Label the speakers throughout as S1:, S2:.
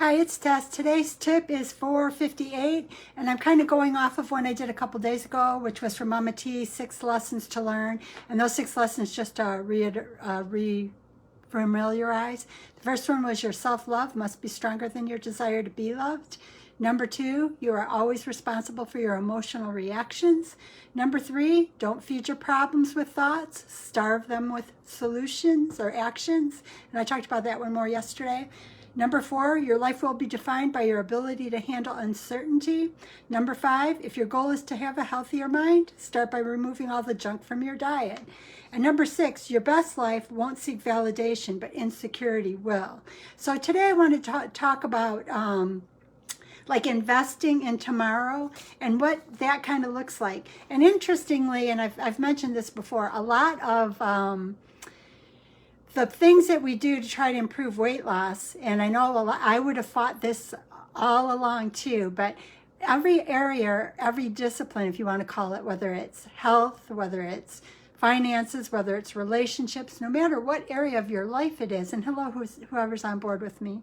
S1: Hi, it's Tess. Today's tip is 458, and I'm kind of going off of one I did a couple days ago, which was from Mama T, 6 lessons to learn. And those 6 lessons just familiarize. The first one was your self-love must be stronger than your desire to be loved. Number 2, you are always responsible for your emotional reactions. Number 3, don't feed your problems with thoughts, starve them with solutions or actions. And I talked about that one more yesterday. Number 4, your life will be defined by your ability to handle uncertainty. Number 5, if your goal is to have a healthier mind, start by removing all the junk from your diet. And number 6, your best life won't seek validation, but insecurity will. So today I want to talk about like investing in tomorrow and what that kind of looks like. And interestingly, and I've mentioned this before, a lot of the things that we do to try to improve weight loss, and I know a lot, I would have fought this all along too, but every area, every discipline, if you want to call it, whether it's health, whether it's finances, whether it's relationships, no matter what area of your life it is, and hello, whoever's on board with me,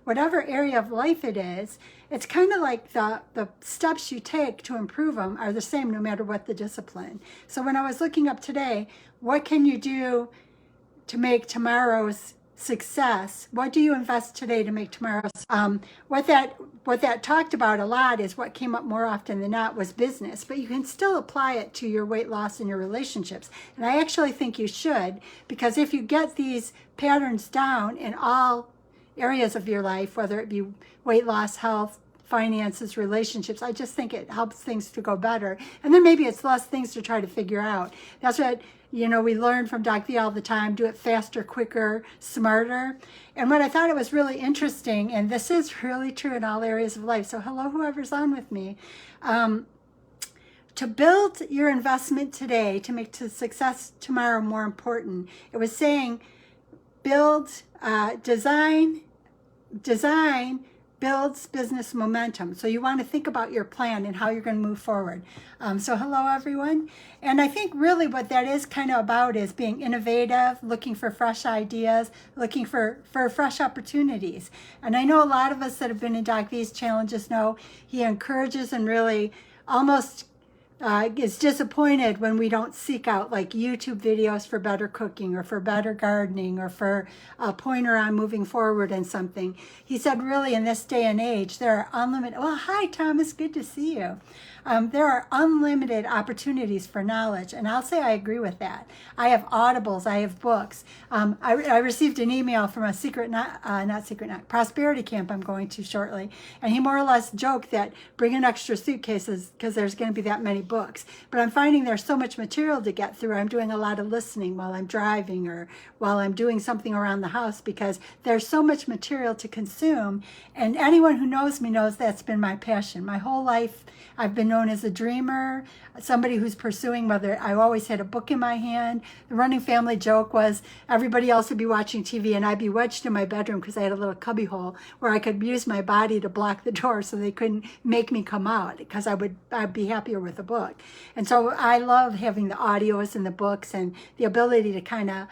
S1: whatever area of life it is, it's kind of like the steps you take to improve them are the same no matter what the discipline. So when I was looking up today, what can you do to make tomorrow's success? What do you invest today to make tomorrow's? What that talked about a lot is what came up more often than not was business, but you can still apply it to your weight loss and your relationships. And I actually think you should, because if you get these patterns down in all areas of your life, whether it be weight loss, health, finances, relationships, I just think it helps things to go better. And then maybe it's less things to try to figure out. That's what, we learn from Doc V all the time, do it faster, quicker, smarter. And what I thought it was really interesting, and this is really true in all areas of life, so hello, whoever's on with me, to build your investment today to make to success tomorrow more important. It was saying build, design builds business momentum. So you want to think about your plan and how you're going to move forward. So hello, everyone. And I think really what that is kind of about is being innovative, looking for fresh ideas, looking for fresh opportunities. And I know a lot of us that have been in Doc V's challenges know he encourages and really almost is disappointed when we don't seek out like YouTube videos for better cooking or for better gardening or for a pointer on moving forward in something. He said really in this day and age, there are unlimited, well, hi Thomas, good to see you. There are unlimited opportunities for knowledge, and I'll say I agree with that. I have audibles, I have books. I received an email from a prosperity camp I'm going to shortly, and he more or less joked that bring an extra suitcases because there's going to be that many books. But I'm finding there's so much material to get through. I'm doing a lot of listening while I'm driving or while I'm doing something around the house because there's so much material to consume. And anyone who knows me knows that's been my passion. My whole life I've been known as a dreamer, somebody who's pursuing, whether I always had a book in my hand. The running family joke was everybody else would be watching TV and I'd be wedged in my bedroom because I had a little cubby hole where I could use my body to block the door so they couldn't make me come out because I'd be happier with a book. And so I love having the audios and the books and the ability to kind of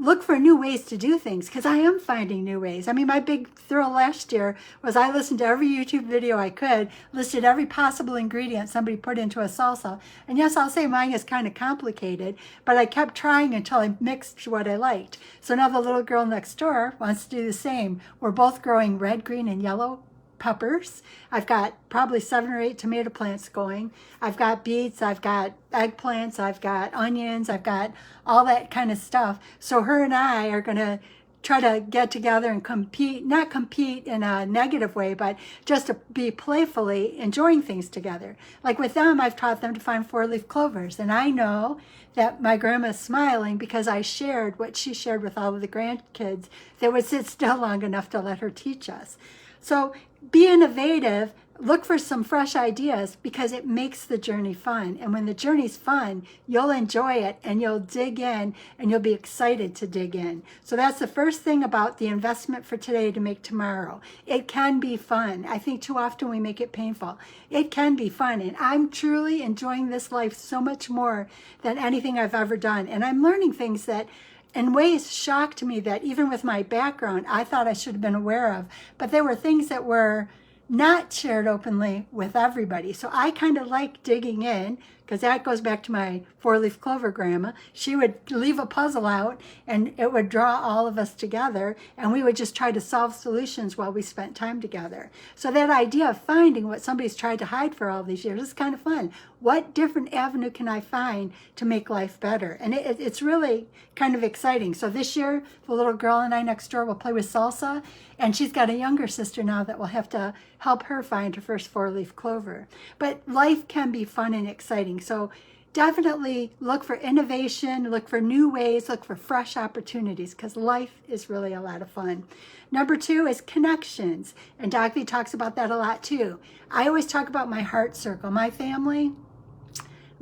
S1: look for new ways to do things because I am finding new ways. I mean, my big thrill last year was I listened to every YouTube video I could, listed every possible ingredient somebody put into a salsa. And yes, I'll say mine is kind of complicated, but I kept trying until I mixed what I liked. So now the little girl next door wants to do the same. We're both growing red, green, and yellow peppers. I've got probably 7 or 8 tomato plants going. I've got beets, I've got eggplants, I've got onions, I've got all that kind of stuff. So her and I are going to try to get together and compete, not compete in a negative way, but just to be playfully enjoying things together. Like with them, I've taught them to find 4-leaf clovers. And I know that my grandma's smiling because I shared what she shared with all of the grandkids that would sit still long enough to let her teach us. So be innovative, look for some fresh ideas because it makes the journey fun. And when the journey's fun, you'll enjoy it and you'll dig in and you'll be excited to dig in. So that's the first thing about the investment for today to make tomorrow. It can be fun. I think too often we make it painful. It can be fun. And I'm truly enjoying this life so much more than anything I've ever done. And I'm learning things that in ways shocked me that even with my background, I thought I should have been aware of. But they were things that were not shared openly with everybody. So I kind of like digging in, because that goes back to my four-leaf clover grandma. She would leave a puzzle out and it would draw all of us together, and we would just try to solve solutions while we spent time together. So that idea of finding what somebody's tried to hide for all these years is kind of fun. What different avenue can I find to make life better? And it's really kind of exciting. So this year, the little girl and I next door will play with salsa, and she's got a younger sister now that will have to help her find her first four-leaf clover. But life can be fun and exciting. So definitely look for innovation, look for new ways, look for fresh opportunities, because life is really a lot of fun. Number 2 is connections. And Doc V talks about that a lot too. I always talk about my heart circle, my family,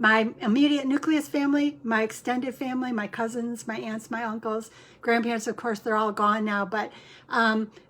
S1: my immediate nucleus family, my extended family, my cousins, my aunts, my uncles, grandparents, of course, they're all gone now, but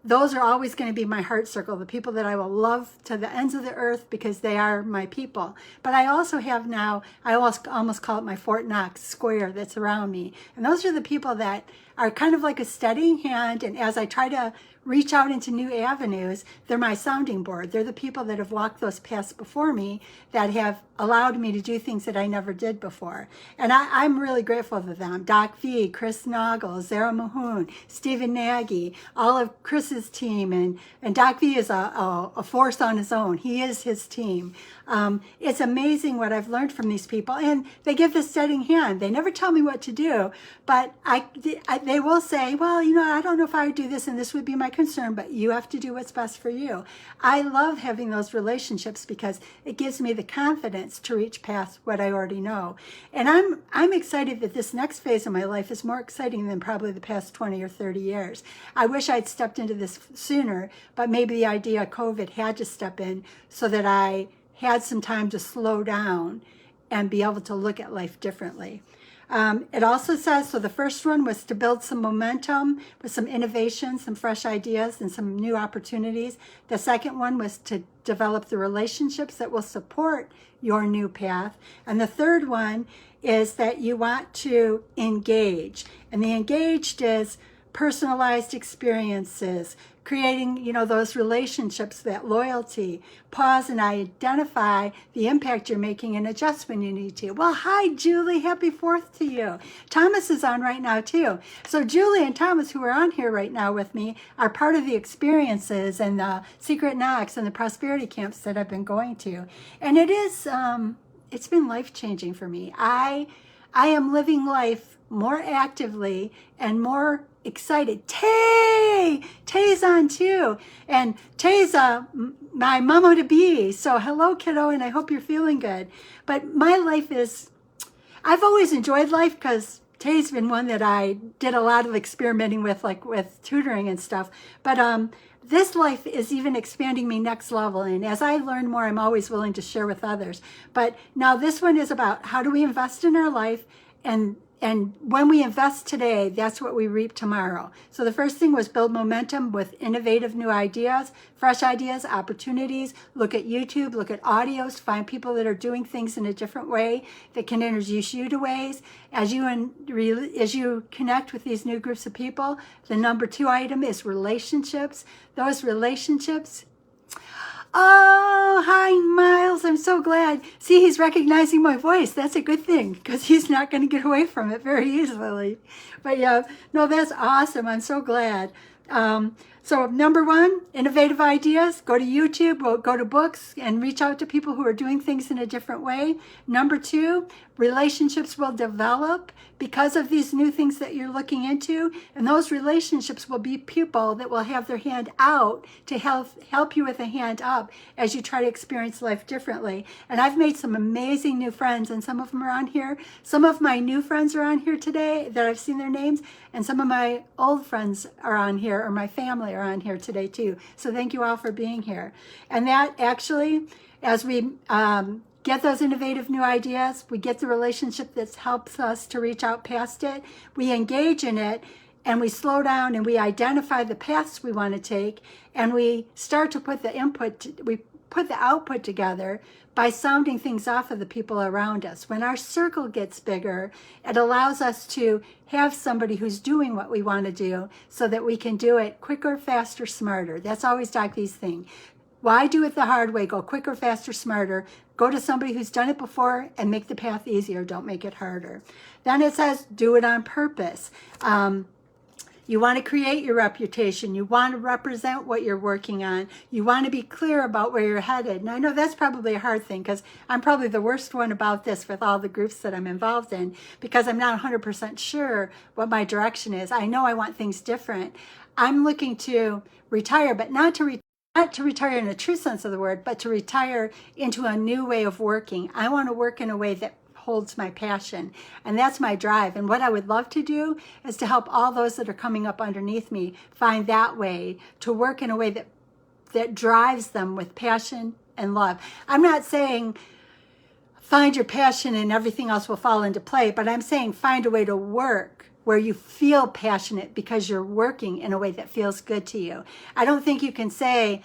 S1: those are always going to be my heart circle, the people that I will love to the ends of the earth because they are my people. But I also have now, I almost call it my Fort Knox square that's around me. And those are the people that are kind of like a steadying hand, and as I try to reach out into new avenues, they're my sounding board. They're the people that have walked those paths before me that have allowed me to do things that I never did before. And I'm really grateful to them. Doc V, Chris Noggle, Zara Mahoon, Stephen Nagy, all of Chris's team, and Doc V is a force on his own. He is his team. It's amazing what I've learned from these people, and they give the steadying hand. They never tell me what to do, but they will say, well, you know, I don't know if I would do this, and this would be my concern, but you have to do what's best for you. I love having those relationships because it gives me the confidence to reach past what I already know. And I'm excited that this next phase of my life is more exciting than probably the past 20 or 30 years. I wish I'd stepped into this sooner, but maybe the idea of COVID had to step in so that I had some time to slow down and be able to look at life differently. It also says, so the first one was to build some momentum with some innovation, some fresh ideas, and some new opportunities. The second one was to develop the relationships that will support your new path. And the third one is that you want to engage. And the engaged is personalized experiences, creating, you know, those relationships, that loyalty. Pause and identify the impact you're making and adjust when you need to. Well, hi, Julie. Happy 4th to you. Thomas is on right now, too. So Julie and Thomas, who are on here right now with me, are part of the experiences and the secret knocks and the prosperity camps that I've been going to. And it is, it's been life-changing for me. I am living life more actively and more excited. Tay's on too. And Tay's my mama to be. So hello, kiddo, and I hope you're feeling good. But my life is, I've always enjoyed life because Tay's been one that I did a lot of experimenting with, like with tutoring and stuff. But this life is even expanding me next level. And as I learn more, I'm always willing to share with others. But now this one is about how do we invest in our life, and when we invest today, that's what we reap tomorrow. So the first thing was build momentum with innovative new ideas, fresh ideas, opportunities. Look at YouTube, look at audios, find people that are doing things in a different way that can introduce you to ways. As you connect with these new groups of people, the number 2 item is relationships. Those relationships. Oh, hi, Miles. I'm so glad. See, he's recognizing my voice. That's a good thing because he's not going to get away from it very easily. But yeah, no, that's awesome. I'm so glad. So number 1, innovative ideas. Go to YouTube, go to books, and reach out to people who are doing things in a different way. Number 2, relationships will develop because of these new things that you're looking into. And those relationships will be people that will have their hand out to help you with a hand up as you try to experience life differently. And I've made some amazing new friends, and some of them are on here. Some of my new friends are on here today that I've seen their names, and some of my old friends are on here, or my family are on here today too. So thank you all for being here. And that actually, as we get those innovative new ideas, we get the relationship that helps us to reach out past it, we engage in it, and we slow down and we identify the paths we want to take, and we start to put the input, we put the output together by sounding things off of the people around us. When our circle gets bigger, it allows us to have somebody who's doing what we want to do so that we can do it quicker, faster, smarter. That's always Doc V's thing. Why do it the hard way? Go quicker, faster, smarter. Go to somebody who's done it before and make the path easier. Don't make it harder. Then it says, do it on purpose. You want to create your reputation. You want to represent what you're working on. You want to be clear about where you're headed. And I know that's probably a hard thing because I'm probably the worst one about this with all the groups that I'm involved in because I'm not 100% sure what my direction is. I know I want things different. I'm looking to retire, but not to retire in a true sense of the word, but to retire into a new way of working. I want to work in a way that holds my passion, and that's my drive. And what I would love to do is to help all those that are coming up underneath me find that way to work in a way that drives them with passion and love. I'm not saying find your passion and everything else will fall into play, but I'm saying find a way to work where you feel passionate because you're working in a way that feels good to you. I don't think you can say,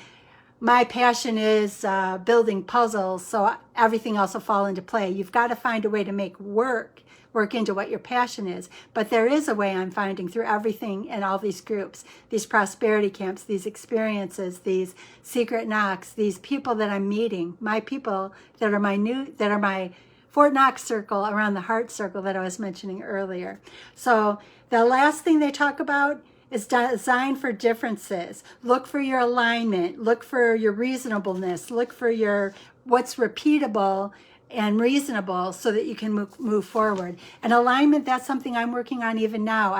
S1: my passion is building puzzles, so everything else will fall into play. You've got to find a way to make work into what your passion is. But there is a way I'm finding through everything in all these groups, these prosperity camps, these experiences, these secret knocks, these people that I'm meeting, my people that are my Fort Knox circle around the heart circle that I was mentioning earlier. So the last thing they talk about is designed for differences. Look for your alignment, look for your reasonableness, look for your what's repeatable and reasonable so that you can move forward. And alignment, that's something I'm working on even now.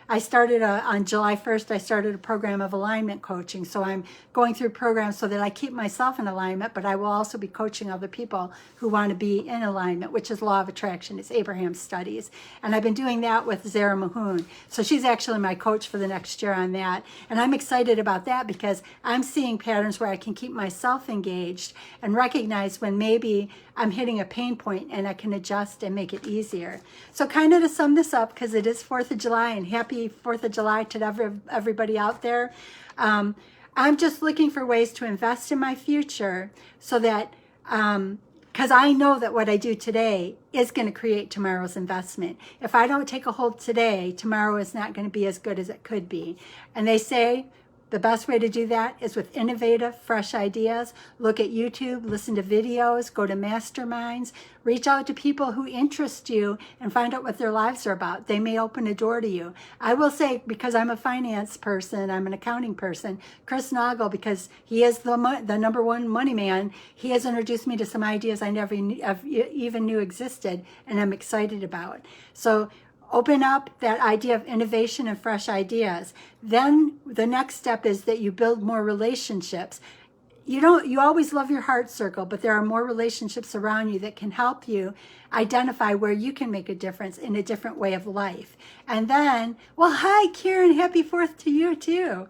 S1: I started on July 1st, I started a program of alignment coaching. So I'm going through programs so that I keep myself in alignment, but I will also be coaching other people who want to be in alignment, which is law of attraction. It's Abraham studies. And I've been doing that with Zara Mahoon. So she's actually my coach for the next year on that. And I'm excited about that because I'm seeing patterns where I can keep myself engaged and recognize when maybe I'm hitting a pain point and I can adjust and make it easier. So kind of to sum this up, because it is 4th of July and happy 4th of July to everybody out there. I'm just looking for ways to invest in my future so that, because I know that what I do today is going to create tomorrow's investment. If I don't take a hold today, tomorrow is not going to be as good as it could be. And they say, the best way to do that is with innovative, fresh ideas. Look at YouTube, listen to videos, go to masterminds, reach out to people who interest you and find out what their lives are about. They may open a door to you. I will say, because I'm a finance person, I'm an accounting person, Chris Noggle, because he is the number one money man, he has introduced me to some ideas I never even knew existed and I'm excited about. So open up that idea of innovation and fresh ideas. Then the next step is that you build more relationships. You always love your heart circle, but there are more relationships around you that can help you identify where you can make a difference in a different way of life. And then, well, hi, Karen, happy 4th to you too.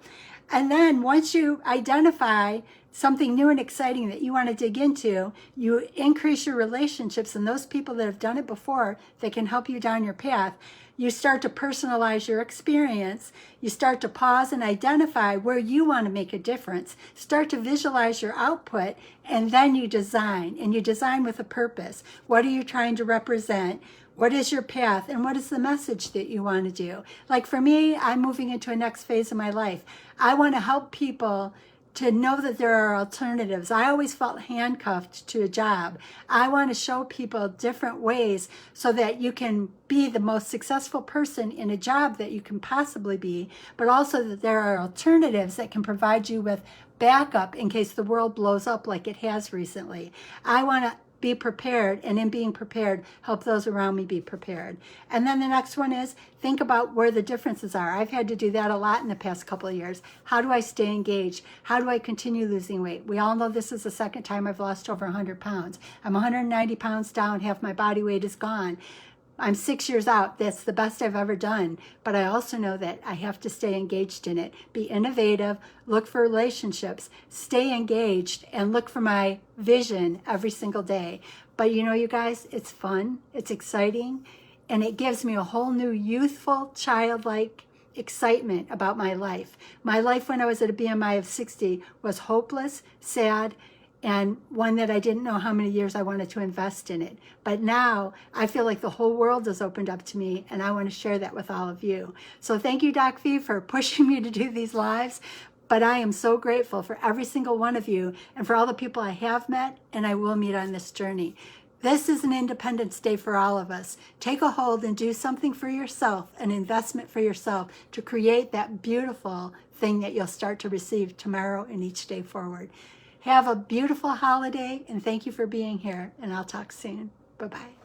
S1: And then once you identify something new and exciting that you want to dig into, you increase your relationships and those people that have done it before that can help you down your path. You start to personalize your experience. You start to pause and identify where you want to make a difference. Start to visualize your output, and then you design, and you design with a purpose. What are you trying to represent? What is your path, and what is the message that you want to do? Like for me, I'm moving into a next phase of my life. I want to help people to know that there are alternatives. I always felt handcuffed to a job. I want to show people different ways so that you can be the most successful person in a job that you can possibly be, but also that there are alternatives that can provide you with backup in case the world blows up like it has recently. I want to be prepared, and in being prepared, help those around me be prepared. And then the next one is think about where the differences are. I've had to do that a lot in the past couple of years. How do I stay engaged? How do I continue losing weight? We all know this is the second time I've lost over 100 pounds. I'm 190 pounds down, half my body weight is gone. I'm 6 years out. That's the best I've ever done. But I also know that I have to stay engaged in it. Be innovative, look for relationships, stay engaged, and look for my vision every single day. But you know, you guys, it's fun, it's exciting, and it gives me a whole new youthful, childlike excitement about my life. My life when I was at a BMI of 60 was hopeless, sad, and one that I didn't know how many years I wanted to invest in it. But now I feel like the whole world has opened up to me, and I want to share that with all of you. So thank you, Doc V, for pushing me to do these lives. But I am so grateful for every single one of you and for all the people I have met and I will meet on this journey. This is an Independence Day for all of us. Take a hold and do something for yourself, an investment for yourself, to create that beautiful thing that you'll start to receive tomorrow and each day forward. Have a beautiful holiday, and thank you for being here, and I'll talk soon. Bye-bye.